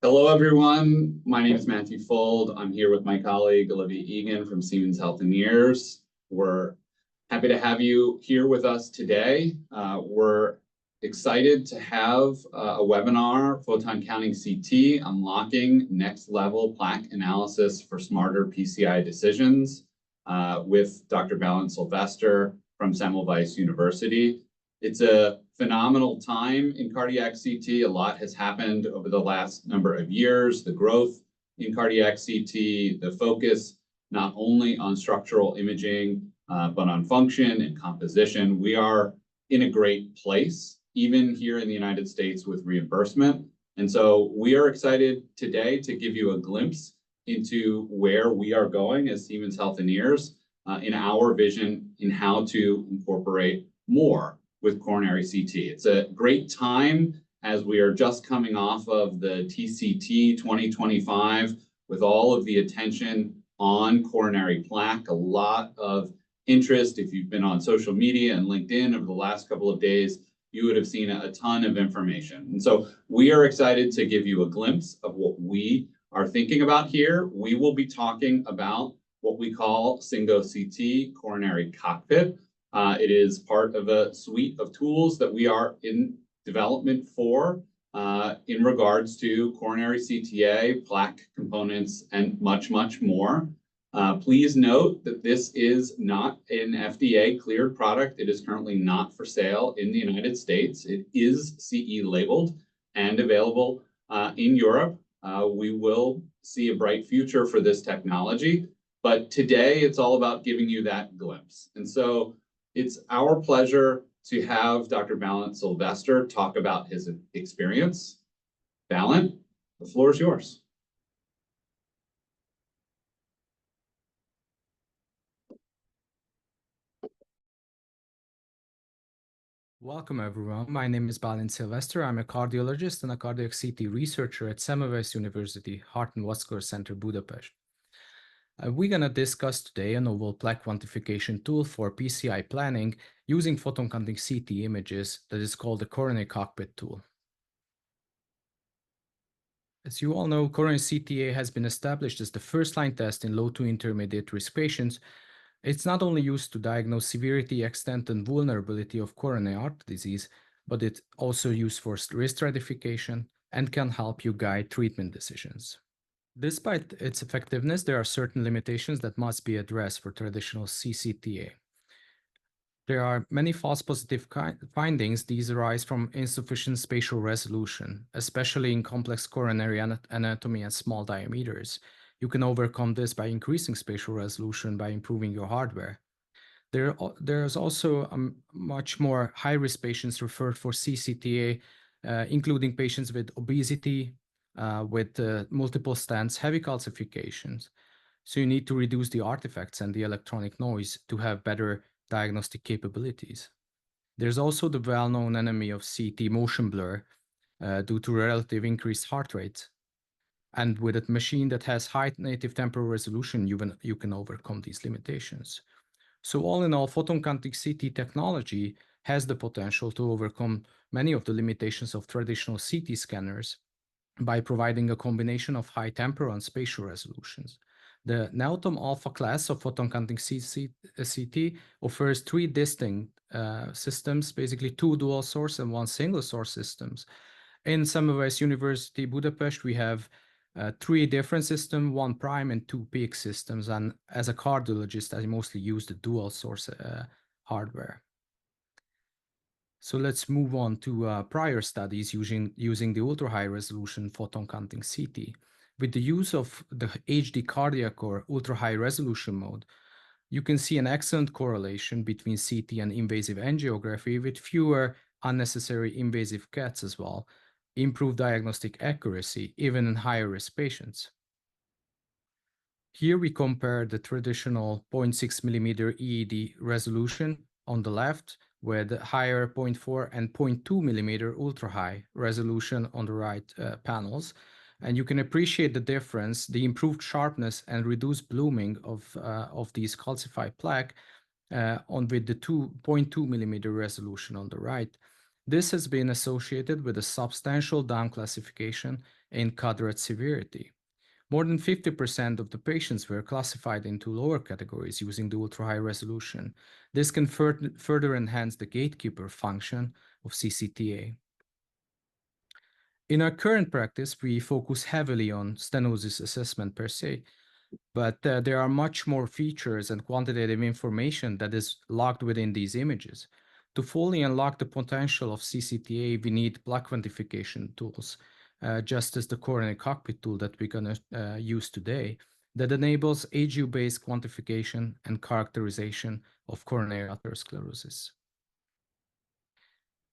Hello, everyone. My name is Matthew Fold. I'm here with my colleague, Olivia Egan from Siemens Healthineers. We're happy to have you here with us today. We're excited to have a webinar, Photon-counting CT, Unlocking Next Level Plaque Analysis for Smarter PCI Decisions, with Dr. Balint Szilveszter from Semmelweis University. It's a phenomenal time in cardiac CT. A lot has happened over the last number of years. The growth in cardiac CT, the focus not only on structural imaging, but on function and composition. We are in a great place, even here in the United States with reimbursement. And so we are excited today to give you a glimpse into where we are going as Siemens Healthineers in our vision in how to incorporate more with coronary CT. It's a great time as we are just coming off of the TCT 2025 with all of the attention on coronary plaque. A lot of interest. If you've been on social media and LinkedIn over the last couple of days, you would have seen a ton of information. And so we are excited to give you a glimpse of what we are thinking about here. We will be talking about what we call Syngo CT Coronary Cockpit. It is part of a suite of tools that we are in development for in regards to coronary CTA, plaque components, and much, much more. Please note that this is not an FDA cleared product. It is currently not for sale in the United States. It is CE labeled and available in Europe. We will see a bright future for this technology, but today it's all about giving you that glimpse. And so it's our pleasure to have Dr. Balint Szilveszter talk about his experience. Balint, the floor is yours. Welcome, everyone. My name is Balint Szilveszter. I'm a cardiologist and a cardiac CT researcher at Semmelweis University, Heart and Vascular Center, Budapest. We're going to discuss today a novel plaque quantification tool for PCI planning using photon-counting CT images that is called the coronary cockpit tool. As you all know, coronary CTA has been established as the first-line test in low to intermediate risk patients. It's not only used to diagnose severity, extent, and vulnerability of coronary artery disease, but it's also used for risk stratification and can help you guide treatment decisions. Despite its effectiveness, there are certain limitations that must be addressed for traditional CCTA. There are many false positive findings. These arise from insufficient spatial resolution, especially in complex coronary anatomy and small diameters. You can overcome this by increasing spatial resolution by improving your hardware. There's also much more high-risk patients referred for CCTA, including patients with obesity, with multiple stents, heavy calcifications. So you need to reduce the artifacts and the electronic noise to have better diagnostic capabilities. There's also the well-known enemy of CT, motion blur, due to relative increased heart rate. And with a machine that has high native temporal resolution, you can overcome these limitations. So all in all, photon-counting CT technology has the potential to overcome many of the limitations of traditional CT scanners by providing a combination of high temporal and spatial resolutions. The NAEOTOM alpha class of photon-counting CT offers three distinct systems, basically two dual source and one single source systems. In Semmelweis University, Budapest, we have three different systems, one prime and two peak systems. And as a cardiologist, I mostly use the dual source hardware. So let's move on to prior studies using the ultra-high resolution photon-counting CT. With the use of the HD cardiac or ultra-high resolution mode, you can see an excellent correlation between CT and invasive angiography with fewer unnecessary invasive CATs as well, improved diagnostic accuracy, even in higher risk patients. Here we compare the traditional 0.6 millimeter EED resolution on the left with higher 0.4 and 0.2 millimeter ultra-high resolution on the right panels. And you can appreciate the difference, the improved sharpness and reduced blooming of these calcified plaque with the 2.2 millimeter resolution on the right. This has been associated with a substantial downclassification in quadrant severity. More than 50% of the patients were classified into lower categories using the ultra-high resolution. This can further enhance the gatekeeper function of CCTA. In our current practice, we focus heavily on stenosis assessment per se, but there are much more features and quantitative information that is locked within these images. To fully unlock the potential of CCTA, we need plaque quantification tools, just as the coronary cockpit tool that we're going to use today, that enables AGU-based quantification and characterization of coronary atherosclerosis.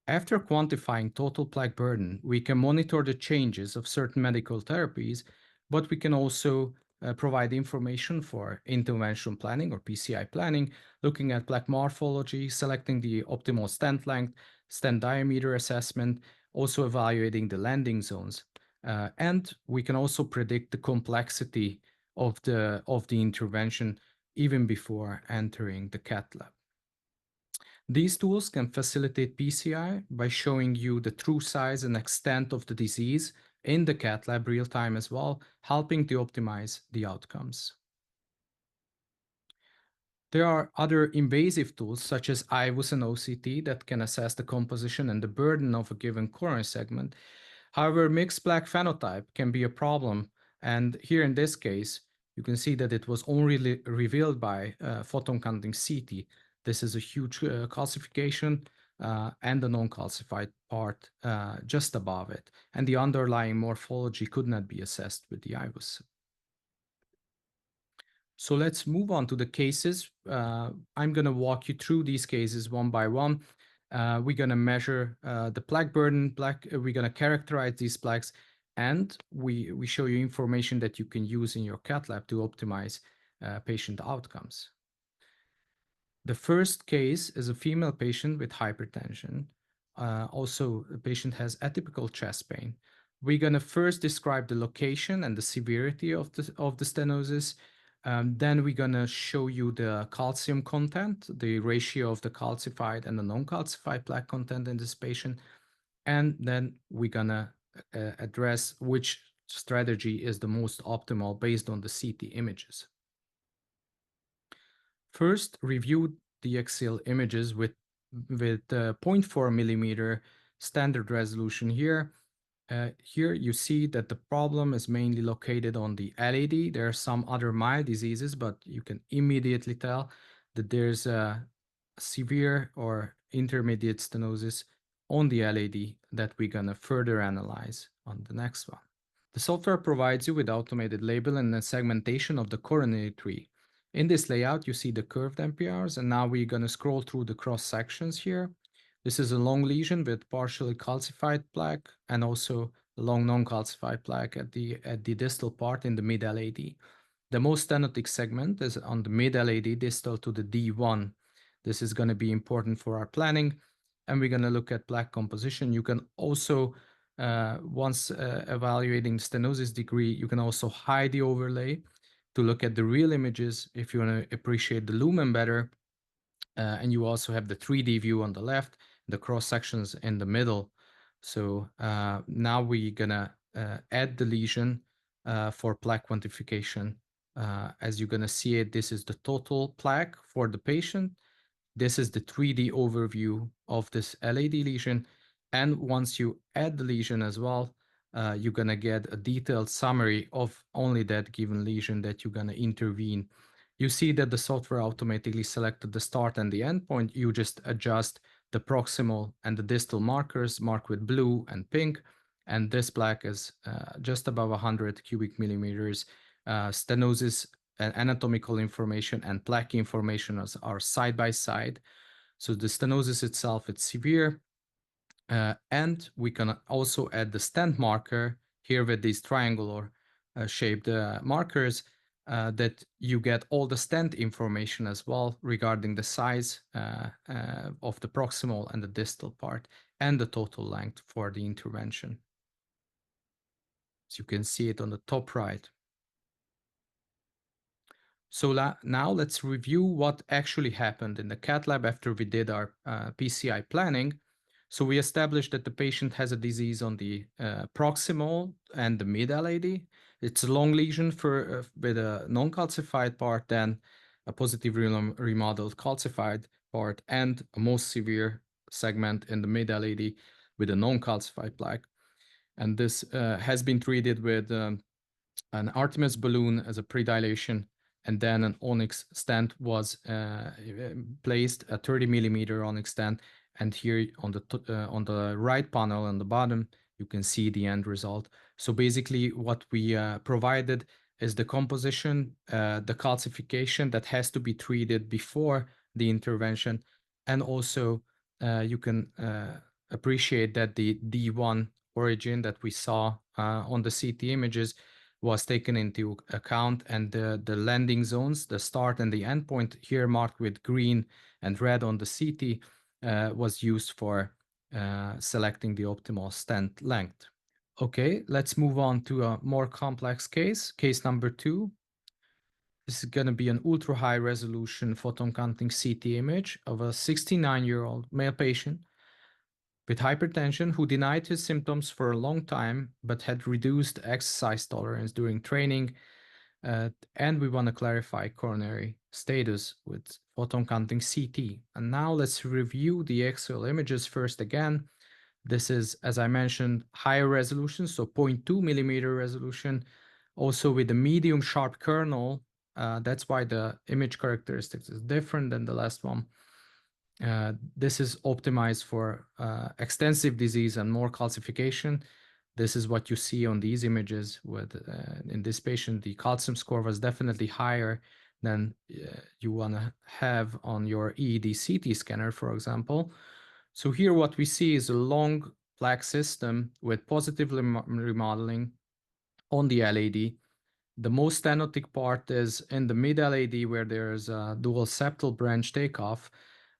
After quantifying total plaque burden, we can monitor the changes of certain medical therapies, but we can also provide information for intervention planning or PCI planning, looking at plaque morphology, selecting the optimal stent length, stent diameter assessment, also evaluating the landing zones. And we can also predict the complexity of the intervention even before entering the cath lab. These tools can facilitate PCI by showing you the true size and extent of the disease in the cath lab real time as well, helping to optimize the outcomes. There are other invasive tools such as IVUS and OCT that can assess the composition and the burden of a given coronary segment. However, mixed plaque phenotype can be a problem, and here in this case, you can see that it was only revealed by photon-counting CT. This is a huge calcification and the non-calcified part just above it, and the underlying morphology could not be assessed with the IVUS. So let's move on to the cases. I'm going to walk you through these cases one by one. We're going to measure the plaque burden, we're going to characterize these plaques, and we show you information that you can use in your cath lab to optimize patient outcomes. The first case is a female patient with hypertension. Also, the patient has atypical chest pain. We're going to first describe the location and the severity of the stenosis. Then we're going to show you the calcium content, the ratio of the calcified and the non-calcified plaque content in this patient. And then we're going to address which strategy is the most optimal based on the CT images. First, review the axial images with 0.4 millimeter standard resolution here. Here you see that the problem is mainly located on the LAD. There are some other mild diseases, but you can immediately tell that there's a severe or intermediate stenosis on the LAD that we're going to further analyze on the next one. The software provides you with automated label and the segmentation of the coronary tree. In this layout, you see the curved MPRs, and now we're going to scroll through the cross sections here. This is a long lesion with partially calcified plaque and also a long non-calcified plaque at the distal part in the mid-LAD. The most stenotic segment is on the mid-LAD distal to the D1. This is going to be important for our planning, and we're going to look at plaque composition. You can also, once evaluating stenosis degree, you can also hide the overlay to look at the real images if you want to appreciate the lumen better. And you also have the 3D view on the left, the cross sections in the middle. So now we're gonna add the lesion for plaque quantification. As you're gonna see it, this is the total plaque for the patient. This is the 3D overview of this LAD lesion. And once you add the lesion as well, you're gonna get a detailed summary of only that given lesion that you're gonna intervene. You see that the software automatically selected the start and the end point. You just adjust the proximal and the distal markers marked with blue and pink. And this plaque is just above 100 cubic millimeters. Stenosis and anatomical information and plaque information are side by side. So the stenosis itself, it's severe. And we can also add the stent marker here with these triangular shaped markers that you get all the stent information as well regarding the size of the proximal and the distal part and the total length for the intervention. So you can see it on the top right. So now let's review what actually happened in the cath lab after we did our PCI planning. So we established that the patient has a disease on the proximal and the mid-LAD. It's a long lesion with a non-calcified part, then a positive remodeled calcified part, and a most severe segment in the mid-LAD with a non-calcified plaque. And this has been treated with an Artemis balloon as a predilation, and then an onyx stent was placed, a 30 millimeter onyx stent. And here on the right panel on the bottom, you can see the end result. So basically what we provided is the composition, the calcification that has to be treated before the intervention. And also you can appreciate that the D1 origin that we saw on the CT images was taken into account, and the landing zones, the start and the end point here marked with green and red on the CT was used for selecting the optimal stent length. Okay, let's move on to a more complex case, case number 2. This is going to be an ultra high resolution photon-counting CT image of a 69-year-old male patient with hypertension who denied his symptoms for a long time but had reduced exercise tolerance during training. And we want to clarify coronary status with photon-counting CT. And now let's review the axial images first again. This is, as I mentioned, higher resolution, so 0.2 millimeter resolution, also with a medium sharp kernel. That's why the image characteristics is different than the last one. This is optimized for extensive disease and more calcification. This is what you see on these images with in this patient. The calcium score was definitely higher than you want to have on your EEG CT scanner, for example. So here what we see is a long plaque system with positive remodeling on the LAD. The most stenotic part is in the mid-LAD where there's a dual septal branch takeoff.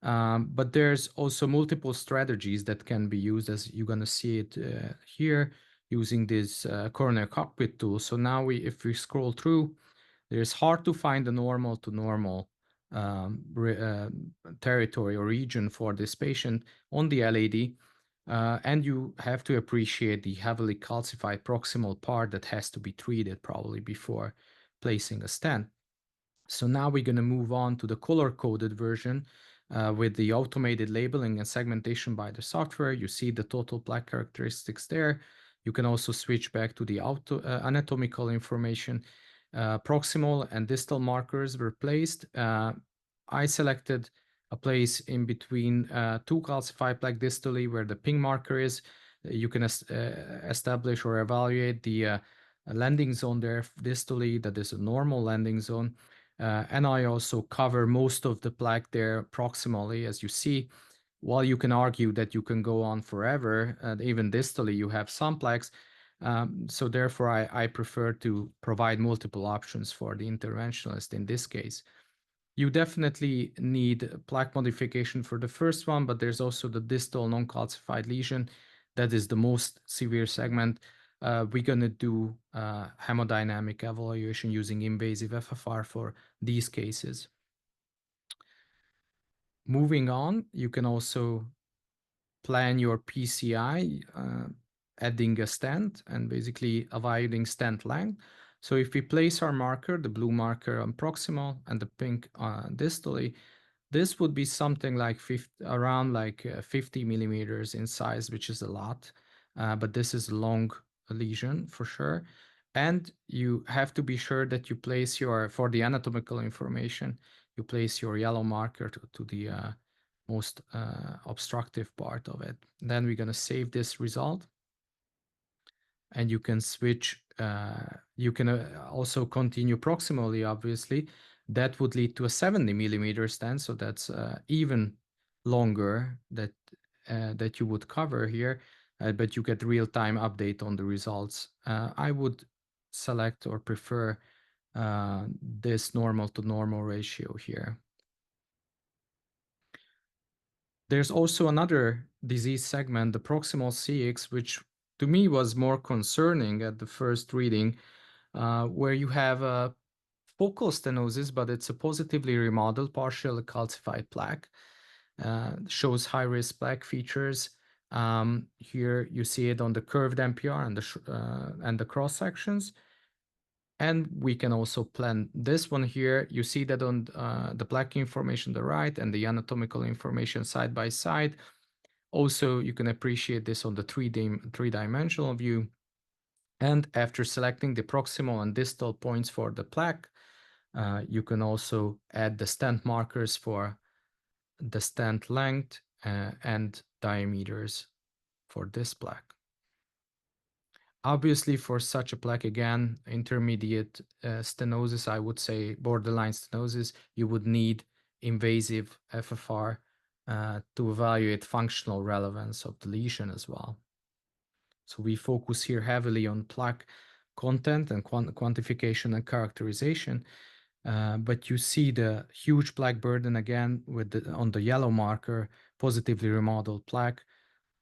But there's also multiple strategies that can be used, as you're going to see it here, using this coronary cockpit tool. So now if we scroll through, there's hard to find a normal to normal territory or region for this patient on the LAD. And you have to appreciate the heavily calcified proximal part that has to be treated probably before placing a stent. So now we're going to move on to the color-coded version with the automated labeling and segmentation by the software. You see the total plaque characteristics there. You can also switch back to the anatomical information. Proximal and distal markers were placed. I selected a place in between two calcified plaque distally where the pink marker is. You can establish or evaluate the landing zone there distally. That is a normal landing zone. And I also cover most of the plaque there proximally, as you see. While you can argue that you can go on forever, even distally you have some plaques. So therefore I prefer to provide multiple options for the interventionalist in this case. You definitely need plaque modification for the first one, but there's also the distal non-calcified lesion. That is the most severe segment. We're going to do hemodynamic evaluation using invasive FFR for these cases. Moving on, you can also plan your PCI, adding a stent and basically evaluating stent length. So if we place our marker, the blue marker on proximal and the pink distally, this would be something like around 50 millimeters in size, which is a lot, but this is a long lesion for sure. And you have to be sure that you place for the anatomical information, you place your yellow marker to the most obstructive part of it. Then we're going to save this result. And you can switch, you can also continue proximally, obviously. That would lead to a 70 millimeter stent, so that's even longer that you would cover here, but you get real-time update on the results. I would select or prefer this normal to normal ratio here. There's also another disease segment, the proximal CX, which to me was more concerning at the first reading, where you have a focal stenosis, but it's a positively remodeled, partially calcified plaque. Shows high-risk plaque features. Here you see it on the curved MPR and the cross sections. And we can also plan this one here. You see that on the plaque information on the right and the anatomical information side by side. Also, you can appreciate this on the three-dimensional view. And after selecting the proximal and distal points for the plaque, you can also add the stent markers for the stent length and diameters for this plaque. Obviously, for such a plaque, again, intermediate stenosis, I would say borderline stenosis, you would need invasive FFR to evaluate functional relevance of the lesion as well. So we focus here heavily on plaque content and quantification and characterization. But you see the huge plaque burden again with on the yellow marker, positively remodeled plaque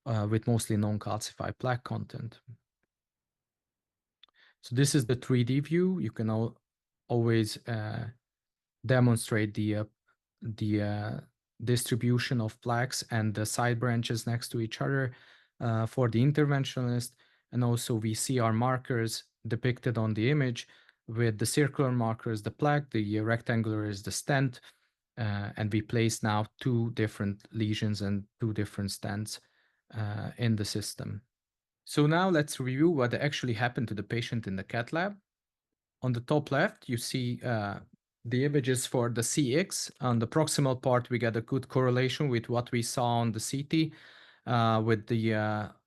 with mostly non-calcified plaque content. So this is the 3D view. You can always demonstrate the distribution of plaques and the side branches next to each other for the interventionalist. And also we see our markers depicted on the image with the circular markers, the plaque, the rectangular is the stent, and we place now 2 different lesions and 2 different stents in the system. So now let's review what actually happened to the patient in the cath lab. On the top left, you see the images for the CX. On the proximal part, we get a good correlation with what we saw on the CT, with the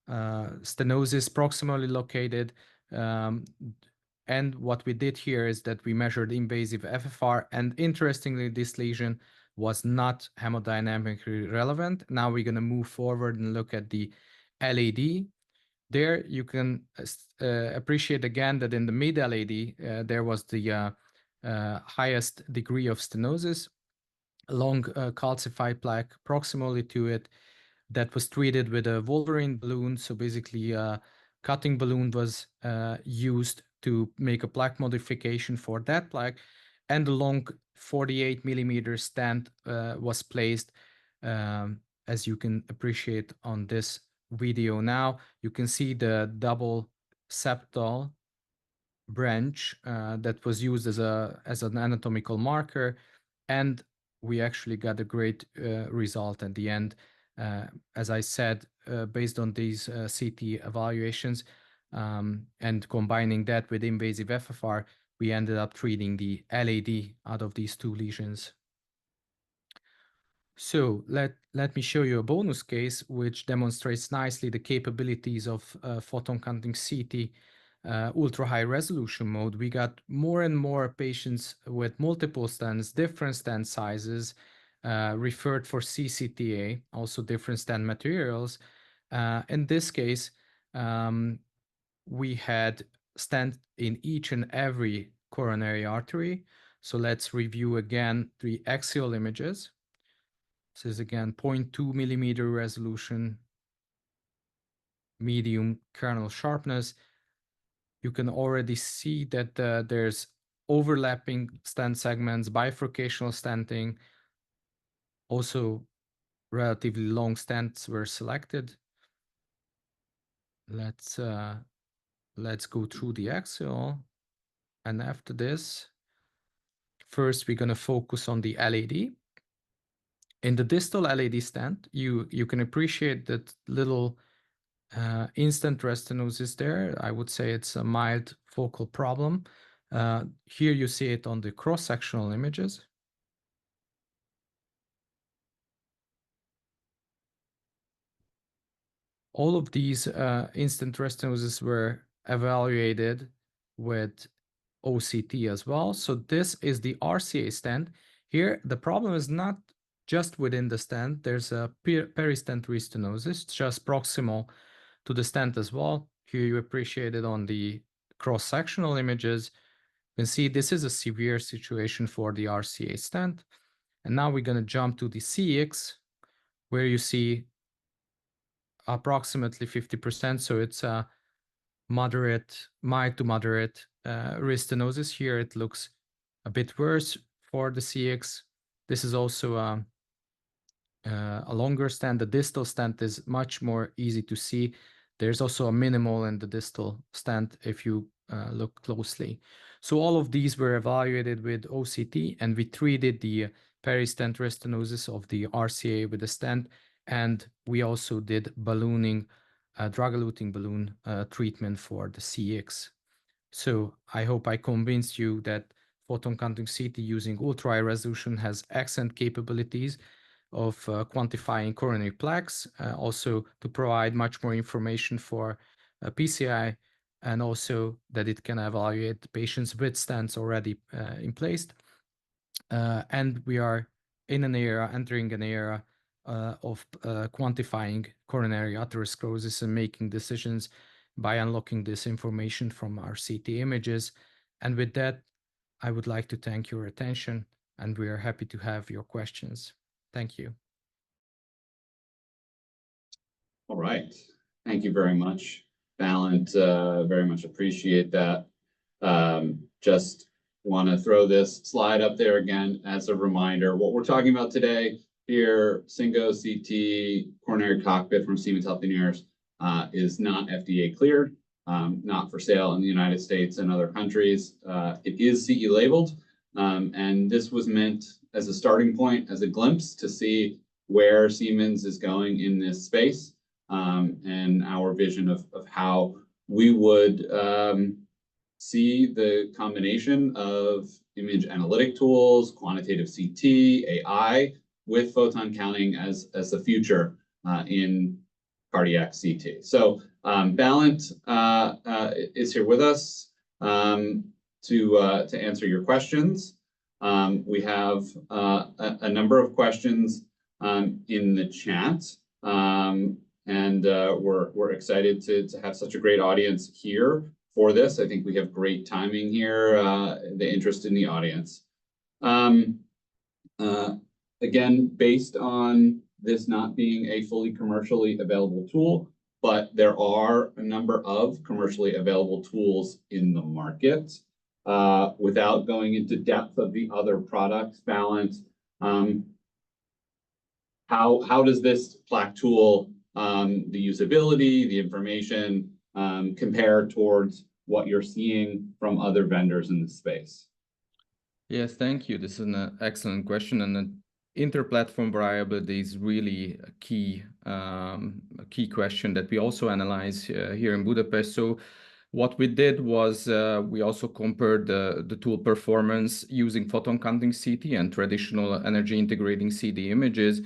stenosis proximally located. And what we did here is that we measured invasive FFR, and interestingly, this lesion was not hemodynamically relevant. Now we're going to move forward and look at the LAD. There you can appreciate again that in the mid-LAD, there was the highest degree of stenosis, long calcified plaque proximally to it that was treated with a Wolverine balloon. So basically a cutting balloon was used to make a plaque modification for that plaque, and a long 48 millimeter stent was placed, as you can appreciate on this video now. You can see the double septal branch that was used as an anatomical marker, and we actually got a great result at the end. As I said, based on these CT evaluations and combining that with invasive FFR, we ended up treating the LAD out of these 2 lesions. So let me show you a bonus case which demonstrates nicely the capabilities of photon-counting CT ultra-high resolution mode. We got more and more patients with multiple stents, different stent sizes, referred for CCTA, also different stent materials. In this case, we had stent in each and every coronary artery. So let's review again the axial images. This is again 0.2 millimeter resolution, medium kernel sharpness. You can already see that there's overlapping stent segments, bifurcational stenting. Also, relatively long stents were selected. Let's go through the axial. And after this, first we're going to focus on the LAD. In the distal LAD stent, you can appreciate that little instant restenosis there. I would say it's a mild focal problem. Here you see it on the cross-sectional images. All of these instant restenosis were evaluated with OCT as well. So this is the RCA stent. Here, the problem is not just within the stent. There's a peristent restenosis, just proximal to the stent as well. Here you appreciate it on the cross-sectional images. You can see this is a severe situation for the RCA stent. And now we're going to jump to the CX, where you see approximately 50%. So it's a moderate, mild to moderate restenosis. Here it looks a bit worse for the CX. This is also a longer stent. The distal stent is much more easy to see. There's also a minimal in the distal stent if you look closely. So all of these were evaluated with OCT, and we treated the peristent restenosis of the RCA with a stent, and we also did ballooning, drug-eluting balloon treatment for the CX. So I hope I convinced you that photon-counting CT using ultra-high resolution has excellent capabilities of quantifying coronary plaques, also to provide much more information for PCI, and also that it can evaluate patients with stents already in place. And we are in an era, entering an era of quantifying coronary atherosclerosis and making decisions by unlocking this information from our CT images. And with that, I would like to thank your attention, and we are happy to have your questions. Thank you. All right. Thank you very much, Balint. Very much appreciate that. Just want to throw this slide up there again as a reminder. What we're talking about today here, Syngo CT coronary cockpit from Siemens Healthineers, is not FDA cleared, not for sale in the United States and other countries. It is CE labeled, and this was meant as a starting point, as a glimpse to see where Siemens is going in this space, and our vision of how we would see the combination of image analytic tools, quantitative CT, AI, with photon counting as the future in cardiac CT. So Balint is here with us to answer your questions. We have a number of questions in the chat, and we're excited to have such a great audience here for this. I think we have great timing here, the interest in the audience. Again, based on this not being a fully commercially available tool, but there are a number of commercially available tools in the market. Without going into depth of the other products, Balint, how does this Plaque tool, the usability, the information, compare towards what you're seeing from other vendors in the space? Yes, thank you. This is an excellent question, and the inter-platform variability is really a key question that we also analyze here in Budapest. So what we did was we also compared the tool performance using photon-counting CT and traditional energy integrating CD images,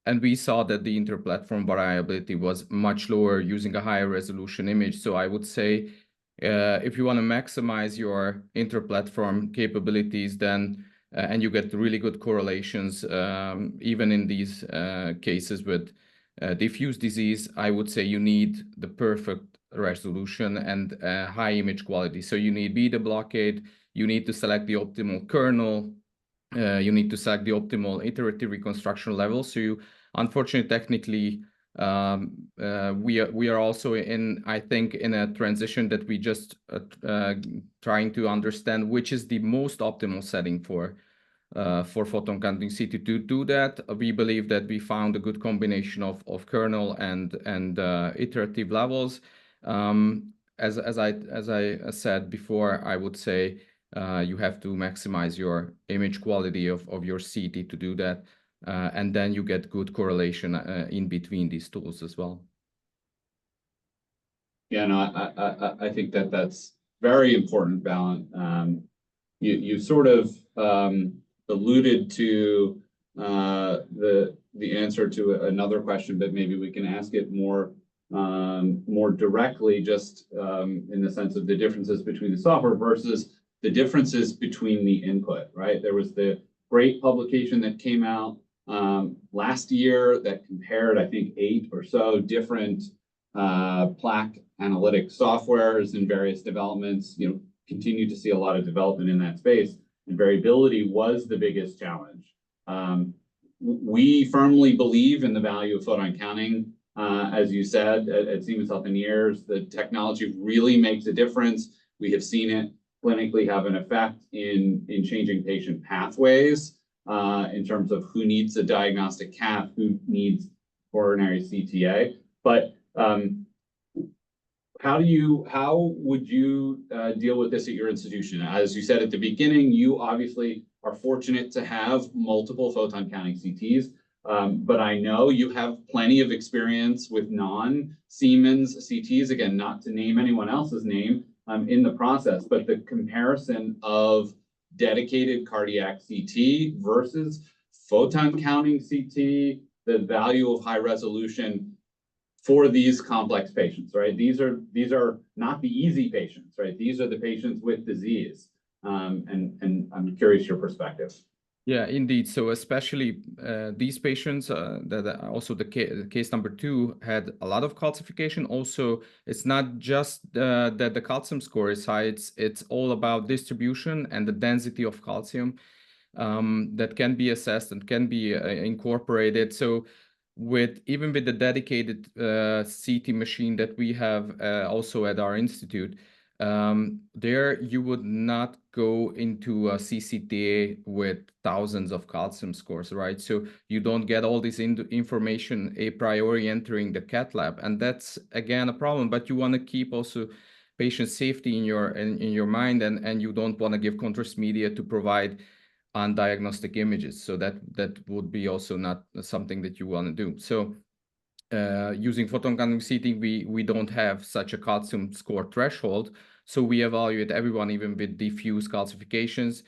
and we saw that the inter-platform variability was much lower using a higher resolution image. So I would say if you want to maximize your inter-platform capabilities, then and you get really good correlations, even in these cases with diffuse disease, I would say you need the perfect resolution and high image quality. So you need beta blockade, you need to select the optimal kernel, you need to select the optimal iterative reconstruction level. So you, unfortunately, technically, we are also in, I think, in a transition that we just trying to understand which is the most optimal setting for photon-counting CT. To do that, we believe that we found a good combination of kernel and iterative levels. As I said before, I would say you have to maximize your image quality of your CT to do that. And then you get good correlation in between these tools as well. Yeah, no, I think that's very important, Balint. You sort of alluded to the answer to another question, but maybe we can ask it more directly, just in the sense of the differences between the software versus the differences between the input, right? There was the great publication that came out last year that compared, I think, 8 or so different Plaque analytic softwares in various developments. You know, continue to see a lot of development in that space, and variability was the biggest challenge. We firmly believe in the value of photon counting. As you said, at Siemens Healthineers, the technology really makes a difference. We have seen it clinically have an effect in changing patient pathways. in terms of who needs a diagnostic cath, who needs coronary CTA. But how would you deal with this at your institution? As you said at the beginning, you obviously are fortunate to have multiple photon-counting CTs. But I know you have plenty of experience with non-Siemens CTs, again, not to name anyone else's name in the process, but the comparison of dedicated cardiac CT versus photon-counting CT, the value of high resolution for these complex patients, right? These are not the easy patients, right? These are the patients with disease. And I'm curious your perspective. Yeah, indeed. So especially these patients, that also the case number 2 had a lot of calcification. Also, it's not just that the calcium score is high, it's all about distribution and the density of calcium that can be assessed and can be incorporated. So even with the dedicated CT machine that we have also at our institute, there you would not go into a CCTA with thousands of calcium scores, right? So you don't get all this information a priori entering the cath lab, and that's again a problem. But you want to keep also patient safety in your mind, and you don't want to give contrast media to provide undiagnostic images. So that would be also not something that you want to do. So using photon-counting CT, we don't have such a calcium score threshold. So we evaluate everyone, even with diffuse calcifications,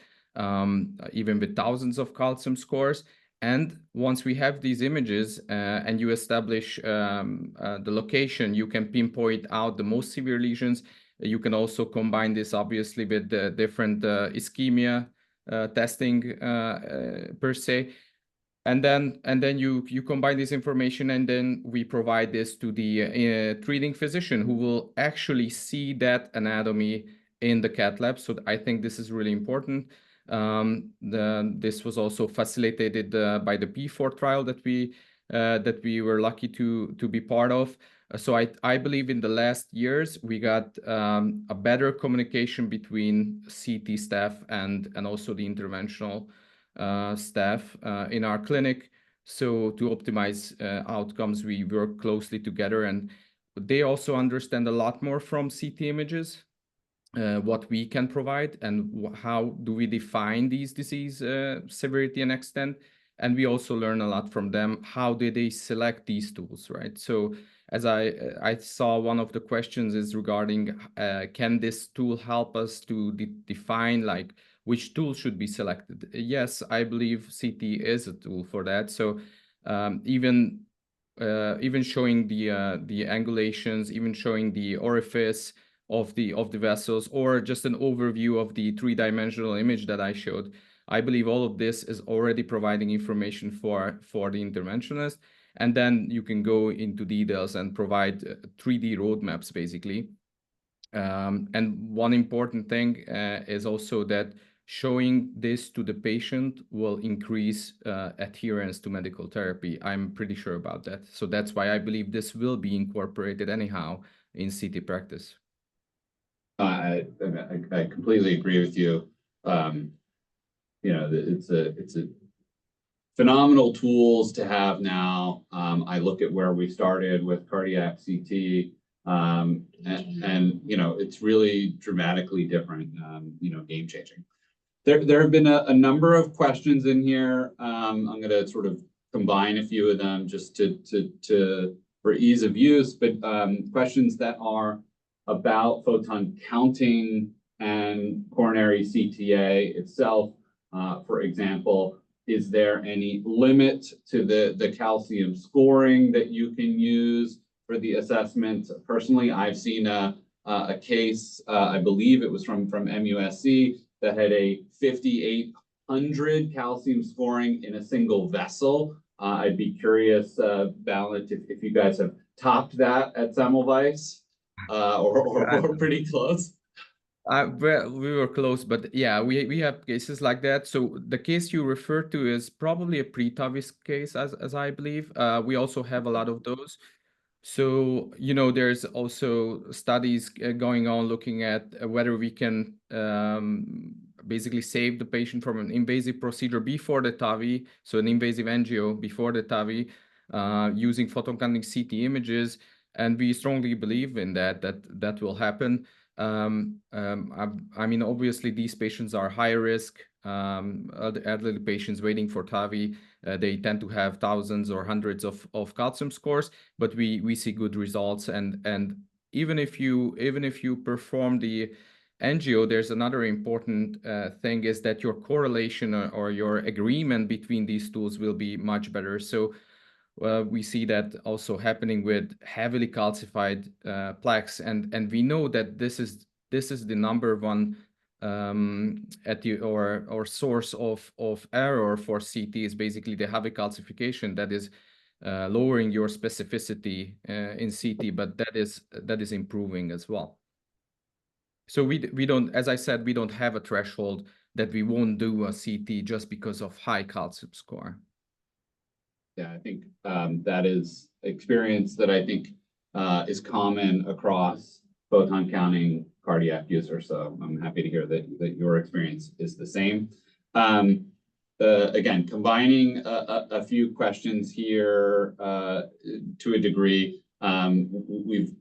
even with thousands of calcium scores. And once we have these images and you establish the location, you can pinpoint out the most severe lesions. You can also combine this obviously with the different ischemia testing per se. And then you combine this information, and then we provide this to the treating physician, who will actually see that anatomy in the cath lab. So I think this is really important. This was also facilitated by the P4 trial that we were lucky to be part of. So I believe in the last years we got a better communication between CT staff and also the interventional staff in our clinic. So to optimize outcomes, we work closely together, and they also understand a lot more from CT images, what we can provide and how do we define these disease severity and extent. And we also learn a lot from them. How did they select these tools, right? So as I saw, one of the questions is regarding can this tool help us to define like which tool should be selected? Yes, I believe CT is a tool for that. So even showing the angulations, even showing the orifice of the vessels, or just an overview of the 3-dimensional image that I showed, I believe all of this is already providing information for the interventionist. And then you can go into details and provide 3D roadmaps, basically. And one important thing is also that showing this to the patient will increase adherence to medical therapy. I'm pretty sure about that. So that's why I believe this will be incorporated anyhow in CT practice. I completely agree with you. You know, it's a phenomenal tools to have now. I look at where we started with cardiac CT, and you know, it's really dramatically different. You know, game changing. There have been a number of questions in here. I'm going to sort of combine a few of them just for ease of use, but questions that are about photon counting and coronary CTA itself. For example, is there any limit to the calcium scoring that you can use for the assessment? Personally, I've seen a case, I believe it was from MUSC, that had a 5,800 calcium scoring in a single vessel. I'd be curious, Balint, if you guys have topped that at Semmelweis, or pretty close. Well, we were close, but yeah, we have cases like that. So the case you refer to is probably a pre-TAVIS case, as I believe. We also have a lot of those. So, you know, there's also studies going on looking at whether we can basically save the patient from an invasive procedure before the TAVI, so an invasive angio before the TAVI, using photon-counting CT images. And we strongly believe in that will happen. I mean, obviously, these patients are high risk, elderly patients waiting for TAVI. They tend to have thousands or hundreds of calcium scores, but we see good results. And even if you perform the angio, there's another important thing is that your correlation or your agreement between these tools will be much better. So we see that also happening with heavily calcified plaques, and we know that this is the number one source of error for CT is basically the heavy calcification that is lowering your specificity in CT, but that is improving as well. So we don't, as I said, we don't have a threshold that we won't do a CT just because of high calcium score. Yeah, I think that is experience that I think is common across photon counting cardiac users. So I'm happy to hear that your experience is the same. Again, combining a few questions here to a degree. We've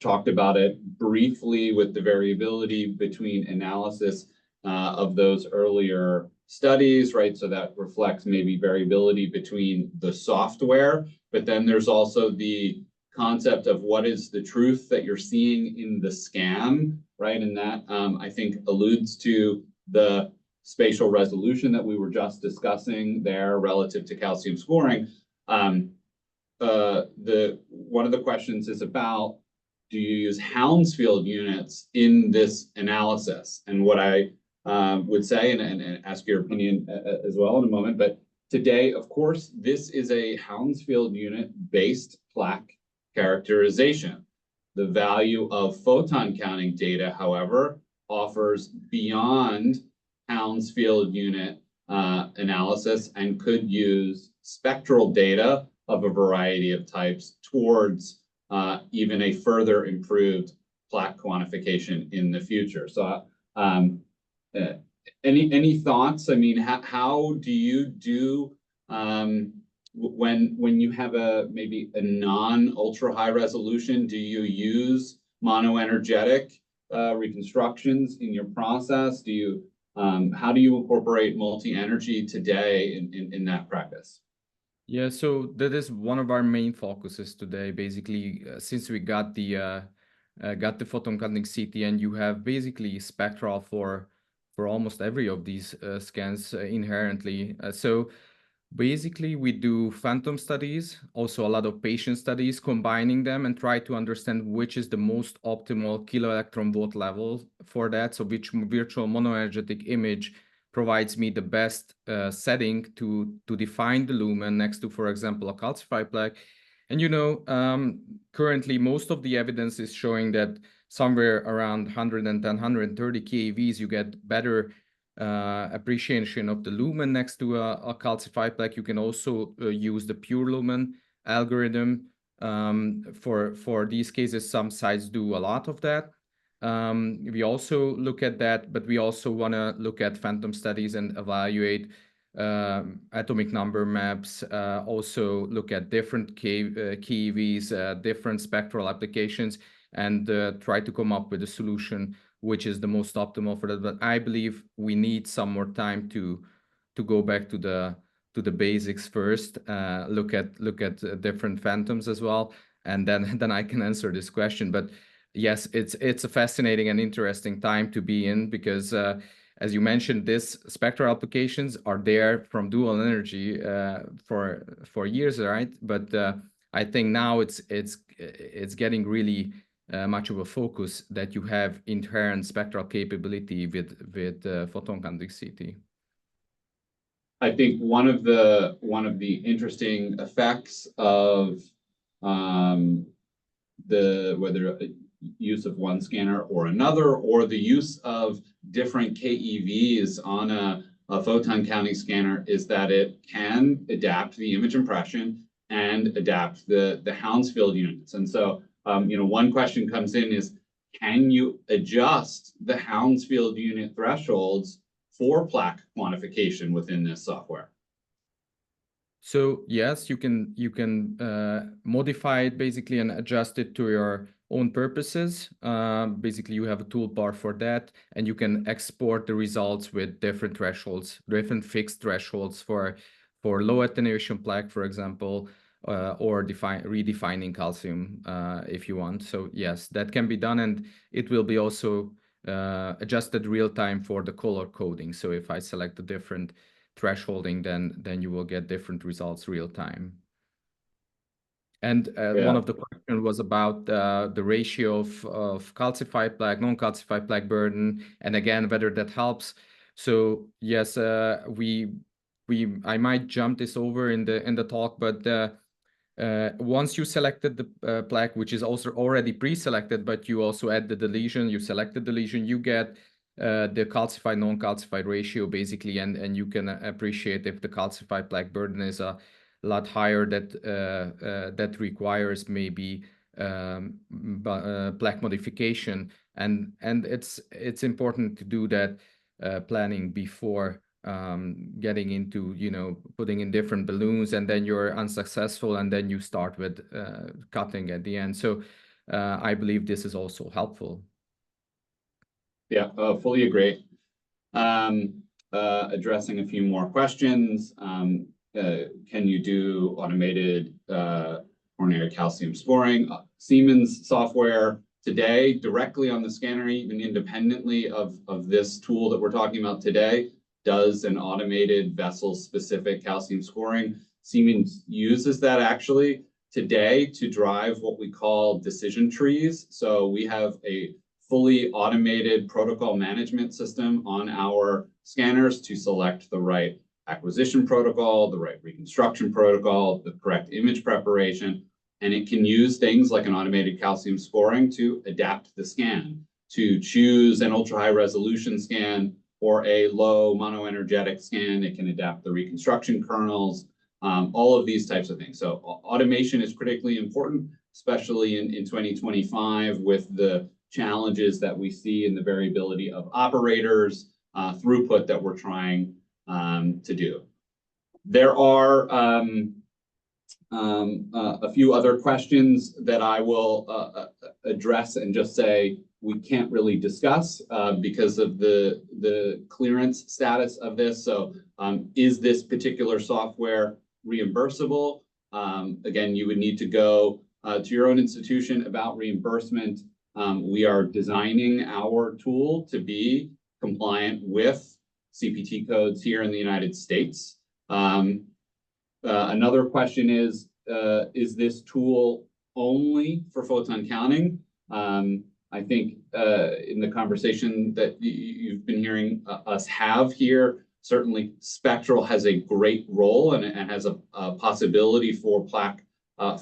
talked about it briefly with the variability between analysis of those earlier studies, right? So that reflects maybe variability between the software, but then there's also the concept of what is the truth that you're seeing in the scan, right? And that I think alludes to the spatial resolution that we were just discussing there relative to calcium scoring. One of the questions is about, do you use Hounsfield units in this analysis? And what I would say, and ask your opinion as well in a moment, but today, of course, this is a Hounsfield unit-based plaque characterization. The value of photon counting data, however, offers beyond Hounsfield unit analysis and could use spectral data of a variety of types towards even a further improved plaque quantification in the future. So any thoughts? I mean, how do you do when you have maybe a non-ultra high resolution? Do you use monoenergetic reconstructions in your process? Do you how do you incorporate multi-energy today in that practice? Yeah, so that is one of our main focuses today. Basically, since we got the photon-counting CT, and you have basically spectral for almost every of these scans inherently. So basically, we do phantom studies, also a lot of patient studies, combining them and try to understand which is the most optimal kilo-electron-volt level for that. So which virtual monoenergetic image provides me the best setting to define the lumen next to, for example, a calcified plaque. And currently, most of the evidence is showing that somewhere around 110, 130 keVs, you get better appreciation of the lumen next to a calcified plaque. You can also use the pure lumen algorithm. For these cases, some sites do a lot of that. We also look at that, but we also want to look at phantom studies and evaluate atomic number maps, also look at different keVs, different spectral applications, and try to come up with a solution which is the most optimal for that. But I believe we need some more time to go back to the basics first, look at different phantoms as well, and then I can answer this question. But yes, it's a fascinating and interesting time to be in, because as you mentioned, these spectral applications are there from dual energy for years, right? But I think now it's getting really much of a focus that you have inherent spectral capability with photon-counting CT. I think one of the interesting effects of whether use of one scanner or another, or the use of different KEVs on a photon counting scanner, is that it can adapt the image impression and adapt the Hounsfield units. And so, one question comes in is, can you adjust the Hounsfield unit thresholds for plaque quantification within this software? So yes, you can modify it basically and adjust it to your own purposes. Basically, you have a toolbar for that, and you can export the results with different thresholds, different fixed thresholds for low attenuation plaque, for example, or redefining calcium if you want. So yes, that can be done, and it will be also adjusted real time for the color coding. So if I select a different thresholding, then you will get different results real time. And one of the questions was about the ratio of calcified plaque, non-calcified plaque burden, and again, whether that helps. So yes, I might jump this over in the talk, but once you selected the plaque, which is also already pre-selected, but you also added the lesion, you selected the lesion, you get the calcified non-calcified ratio basically, and you can appreciate if the calcified plaque burden is a lot higher, that requires maybe plaque modification, and it's important to do that planning before getting into, you know, putting in different balloons, and then you're unsuccessful, and then you start with cutting at the end. So I believe this is also helpful. Yeah, fully agree. Addressing a few more questions. Can you do automated coronary calcium scoring? Siemens software today, directly on the scanner, even independently of this tool that we're talking about today, does an automated vessel-specific calcium scoring. Siemens uses that actually today to drive what we call decision trees. So we have a fully automated protocol management system on our scanners to select the right acquisition protocol, the right reconstruction protocol, the correct image preparation, and it can use things like an automated calcium scoring to adapt the scan, to choose an ultra-high resolution scan or a low monoenergetic scan. It can adapt the reconstruction kernels, all of these types of things. So automation is critically important, especially in 2025 with the challenges that we see in the variability of operators, throughput that we're trying to do. There are a few other questions that I will address and just say we can't really discuss because of the clearance status of this. So is this particular software reimbursable? Again, you would need to go to your own institution about reimbursement. We are designing our tool to be compliant with CPT codes here in the United States. Another question is this tool only for photon counting? I think in the conversation that you've been hearing us have here, certainly spectral has a great role and it has a possibility for plaque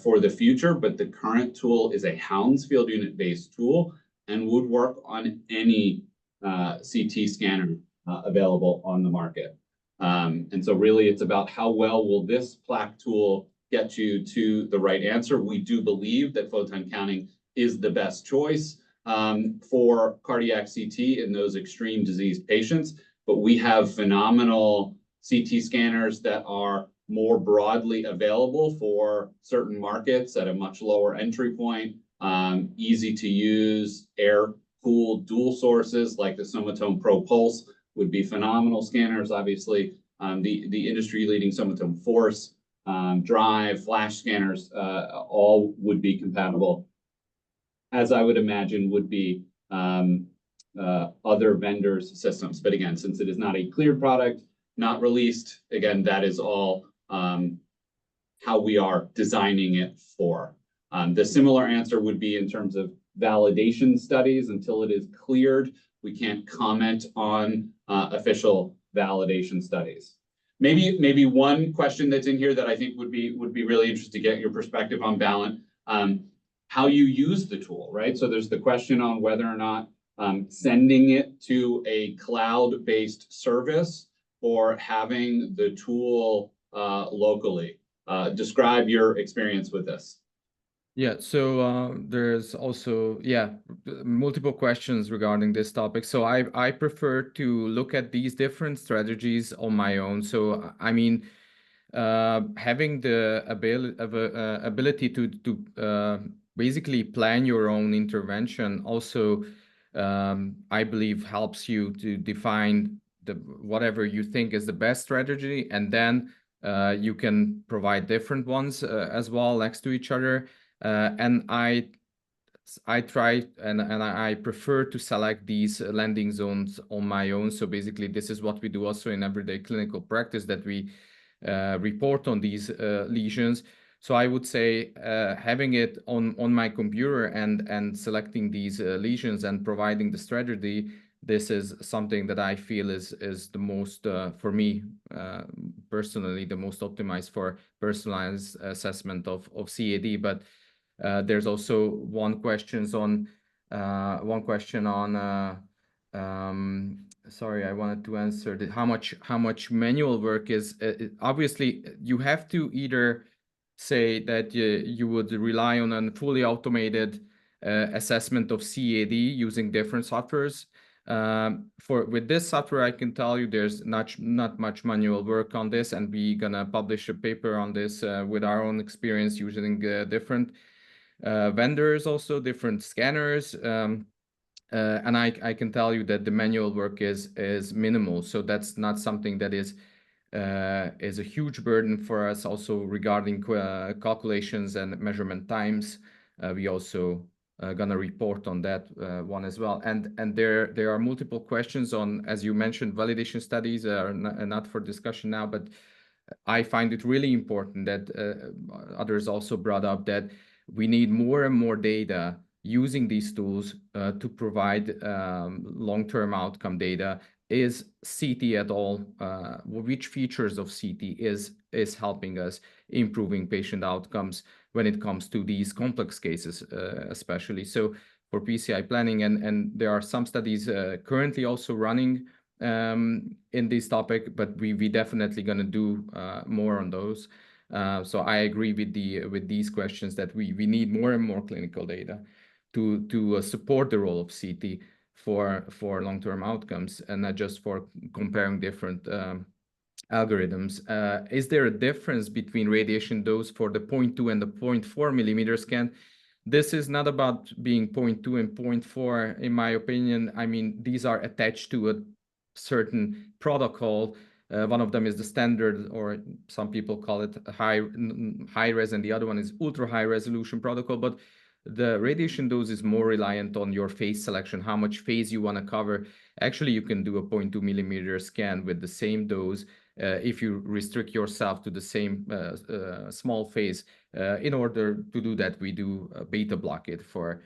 for the future, but the current tool is a Hounsfield unit-based tool and would work on any CT scanner available on the market. And so really it's about how well will this plaque tool get you to the right answer. We do believe that photon counting is the best choice for cardiac CT in those extreme disease patients, but we have phenomenal CT scanners that are more broadly available for certain markets at a much lower entry point, easy to use, air-cooled dual sources like the Somatome Pro Pulse would be phenomenal scanners. Obviously, the industry-leading Somatome Force, Drive, Flash scanners, all would be compatible, as I would imagine would be other vendors' systems. But again, since it is not a cleared product, not released, again, that is all how we are designing it for. The similar answer would be in terms of validation studies. Until it is cleared, we can't comment on official validation studies. Maybe one question that's in here that I think would be really interesting to get your perspective on, Balint, how you use the tool, right? So there's the question on whether or not sending it to a cloud-based service or having the tool locally. Describe your experience with this. Yeah, so there's also, multiple questions regarding this topic. So I prefer to look at these different strategies on my own. So I mean, having the ability to basically plan your own intervention also, I believe, helps you to define whatever you think is the best strategy, and then you can provide different ones as well next to each other. And I try and I prefer to select these landing zones on my own. So basically, this is what we do also in everyday clinical practice, that we report on these lesions. So I would say having it on my computer and selecting these lesions and providing the strategy, this is something that I feel is the most, for me personally, the most optimized for personalized assessment of CAD. But there's also one question on sorry, I wanted to answer that how much manual work is. Obviously, you have to either say that you would rely on a fully automated assessment of CAD using different softwares. With this software, I can tell you there's not much manual work on this, and we're gonna publish a paper on this with our own experience using different vendors, also different scanners. And I can tell you that the manual work is minimal. So that's not something that is a huge burden for us. Also regarding calculations and measurement times, we also gonna report on that one as well. And there are multiple questions on, as you mentioned, validation studies are not for discussion now, but I find it really important that others also brought up that we need more and more data using these tools to provide long-term outcome data. Is CT at all, which features of CT is helping us improving patient outcomes when it comes to these complex cases, especially. So for PCI planning, and there are some studies currently also running in this topic, but we definitely gonna do more on those. So I agree with these questions that we need more and more clinical data to support the role of CT for long-term outcomes, and not just for comparing different algorithms. Is there a difference between radiation dose for the 0.2 and the 0.4 millimeter scan? This is not about being 0.2 and 0.4, in my opinion. I mean, these are attached to a certain protocol. One of them is the standard, or some people call it high res, and the other one is ultra high resolution protocol. But the radiation dose is more reliant on your phase selection, how much phase you want to cover. Actually, you can do a 0.2 millimeter scan with the same dose if you restrict yourself to the same small phase. In order to do that, we do beta block it for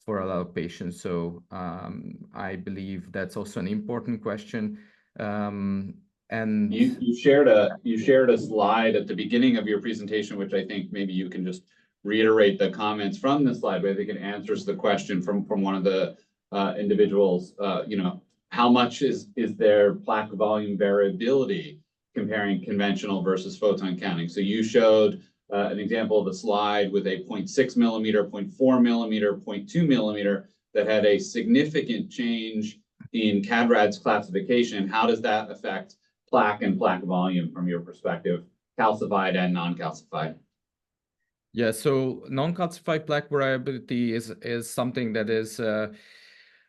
a lot of patients. So I believe that's also an important question. And you shared a slide at the beginning of your presentation, which I think maybe you can just reiterate the comments from the slide, but I think it answers the question from one of the individuals. How much is there plaque volume variability comparing conventional versus photon counting? So you showed an example of a slide with a 0.6 millimeter, 0.4 millimeter, 0.2 millimeter that had a significant change in CAD-RADS classification. How does that affect plaque and plaque volume from your perspective, calcified and non-calcified? Yeah, so non-calcified plaque variability is something that is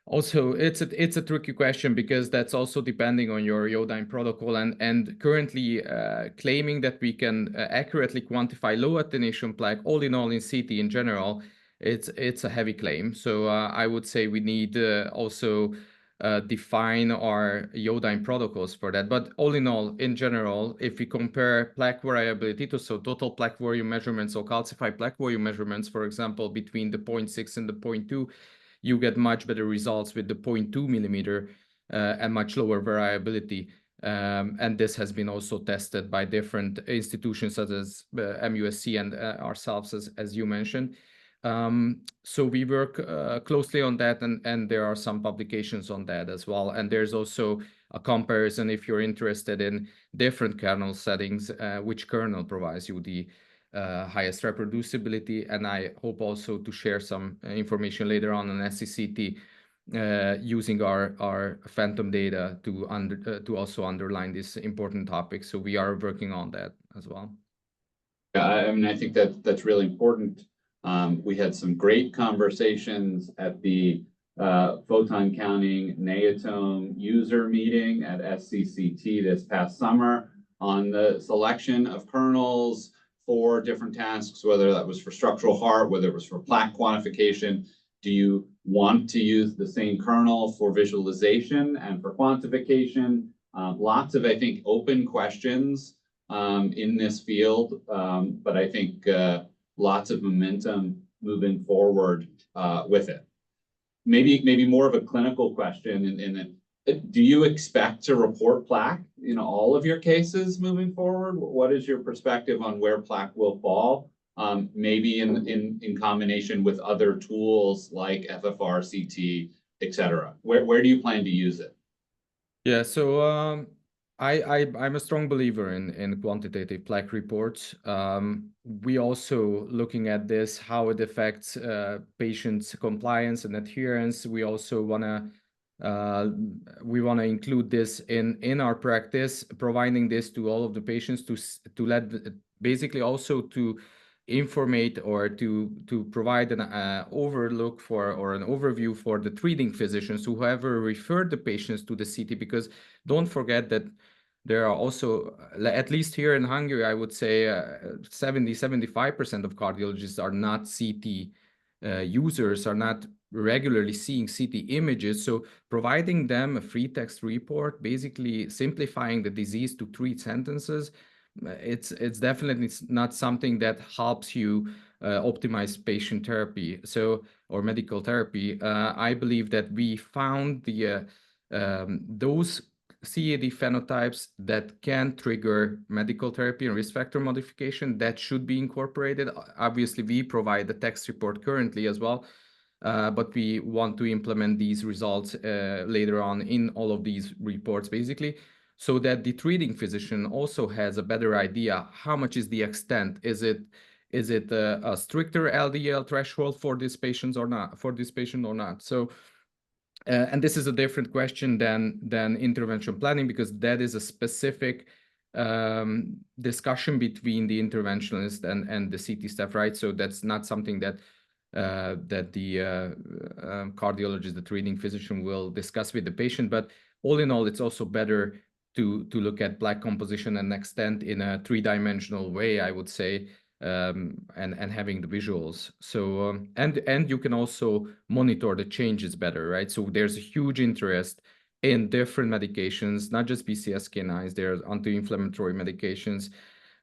also, it's a tricky question, because that's also depending on your iodine protocol, and currently claiming that we can accurately quantify low attenuation plaque all in CT in general, it's a heavy claim. So I would say we need also define our iodine protocols for that. But all in all, in general, if we compare plaque variability to total plaque volume measurements or calcified plaque volume measurements, for example, between the 0.6 and the 0.2, you get much better results with the 0.2 millimeter and much lower variability. And this has been also tested by different institutions such as MUSC and ourselves, as you mentioned. So we work closely on that, and there are some publications on that as well. And there's also a comparison, if you're interested in different kernel settings, which kernel provides you the highest reproducibility. And I hope also to share some information later on FSCCT using our phantom data to also underline this important topic. So we are working on that as well. Yeah, I mean, I think that's really important. We had some great conversations at the Photon-counting NAEOTOM user meeting at FSCCT this past summer on the selection of kernels for different tasks, whether that was for structural heart, whether it was for plaque quantification. Do you want to use the same kernel for visualization and for quantification? Lots of, I think, open questions in this field, but I think lots of momentum moving forward with it. Maybe more of a clinical question in that, do you expect to report plaque in all of your cases moving forward? What is your perspective on where plaque will fall? Maybe in combination with other tools like FFR, CT, et cetera. Where do you plan to use it? Yeah, so I'm a strong believer in quantitative plaque reports. We also looking at this, how it affects patients' compliance and adherence. We also want to include this in our practice, providing this to all of the patients to let basically also to informate or to provide an overlook for or an overview for the treating physicians, whoever referred the patients to the CT, because don't forget that there are also, at least here in Hungary, I would say 70-75% of cardiologists are not CT users, are not regularly seeing CT images. So providing them a free text report, basically simplifying the disease to 3 sentences, it's definitely not something that helps you optimize patient therapy, or medical therapy. I believe that we found those CAD phenotypes that can trigger medical therapy and risk factor modification that should be incorporated. Obviously, we provide the text report currently as well, but we want to implement these results later on in all of these reports, basically, so that the treating physician also has a better idea how much is the extent. Is it a stricter LDL threshold for this patient or not? So, and this is a different question than intervention planning, because that is a specific discussion between the interventionalist and the CT staff, right? So that's not something that the cardiologist, the treating physician, will discuss with the patient. But all in all, it's also better to look at plaque composition and extent in a 3-dimensional way, I would say, and having the visuals. So and you can also monitor the changes better, right? So there's a huge interest in different medications, not just PCSK9s. There's anti-inflammatory medications,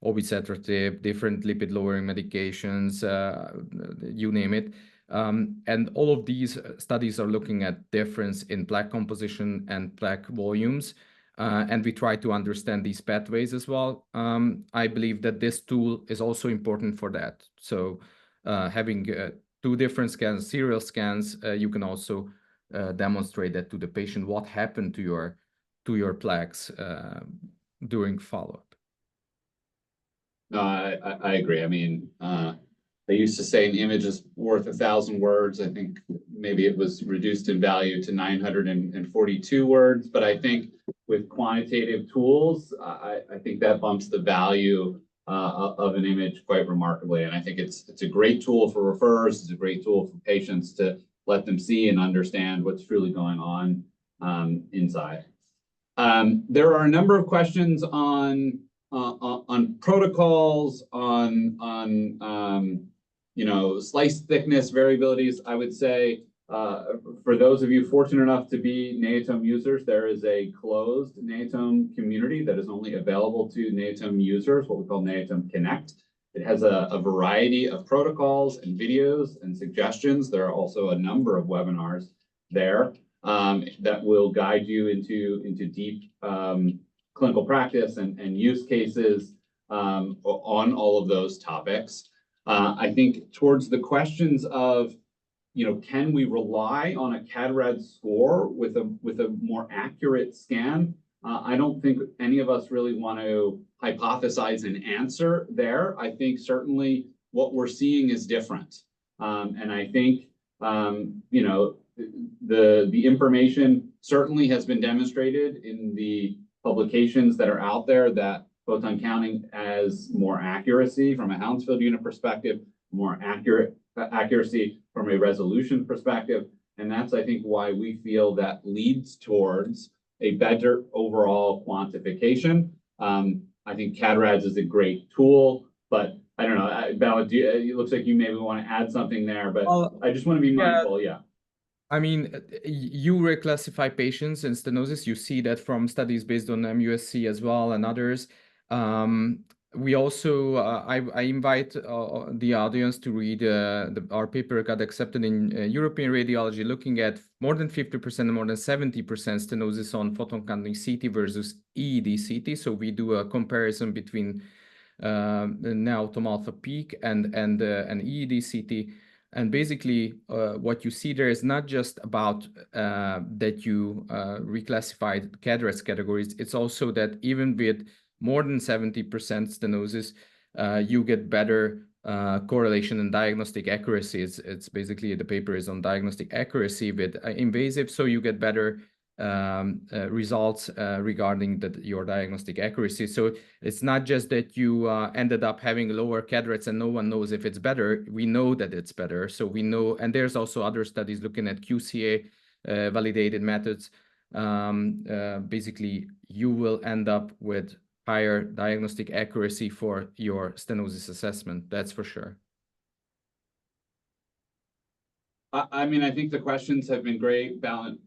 obicetrapib, different lipid lowering medications, you name it. And all of these studies are looking at difference in plaque composition and plaque volumes. And we try to understand these pathways as well. I believe that this tool is also important for that. So having 2 different scans, serial scans, you can also demonstrate that to the patient what happened to your plaques during follow-up. No, I agree. I mean, they used to say an image is worth 1,000 words. I think maybe it was reduced in value to 942 words. But I think with quantitative tools, I think that bumps the value of an image quite remarkably. And I think it's a great tool for referrers. It's a great tool for patients to let them see and understand what's truly going on inside. There are a number of questions on protocols, on slice thickness variabilities. I would say for those of you fortunate enough to be NAEOTOM users, there is a closed NAEOTOM community that is only available to NAEOTOM users, what we call NAEOTOM Connect. It has a variety of protocols and videos and suggestions. There are also a number of webinars there that will guide you into deep clinical practice and use cases on all of those topics. I think towards the questions of, can we rely on a CAD-RAD score with a more accurate scan? I don't think any of us really want to hypothesize an answer there. I think certainly what we're seeing is different. And I think, you know, the information certainly has been demonstrated in the publications that are out there that photon counting has more accuracy from a Hounsfield unit perspective, more accuracy from a resolution perspective. And that's, I think, why we feel that leads towards a better overall quantification. I think CAD-RADS is a great tool, but I don't know, Balint, it looks like you maybe want to add something there, but I just want to be mindful, yeah. I mean, you reclassify patients in stenosis. You see that from studies based on MUSC as well and others. We also, I invite the audience to read our paper got accepted in European Radiology, looking at more than 50% and more than 70% stenosis on photon-counting CT versus EED CT. So we do a comparison between NAEOTOM alpha peak and EED CT. And basically, what you see there is not just about that you reclassified CAD-RADS categories. It's also that even with more than 70% stenosis, you get better correlation and diagnostic accuracy. It's basically, the paper is on diagnostic accuracy with invasive, so you get better results regarding your diagnostic accuracy. So it's not just that you ended up having lower CAD-RADS and no one knows if it's better. We know that it's better. So we know, and there's also other studies looking at QCA validated methods. Basically, you will end up with higher diagnostic accuracy for your stenosis assessment. That's for sure. I mean, I think the questions have been great, Balint.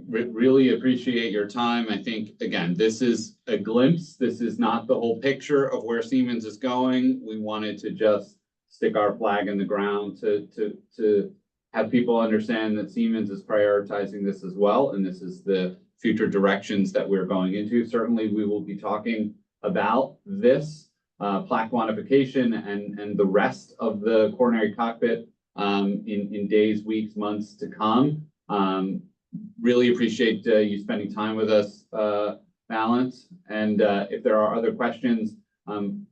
Really appreciate your time. I think, again, this is a glimpse. This is not the whole picture of where Siemens is going. We wanted to just stick our flag in the ground to have people understand that Siemens is prioritizing this as well. And this is the future directions that we're going into. Certainly, we will be talking about this plaque quantification and the rest of the coronary cockpit in days, weeks, months to come. Really appreciate you spending time with us, Balint. And if there are other questions,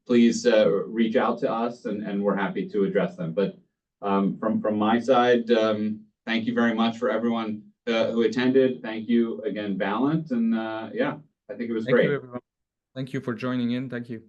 please reach out to us and we're happy to address them. But from my side, thank you very much for everyone who attended. Thank you again, Balint. And yeah, I think it was great. Thank you, everyone. Thank you for joining in. Thank you.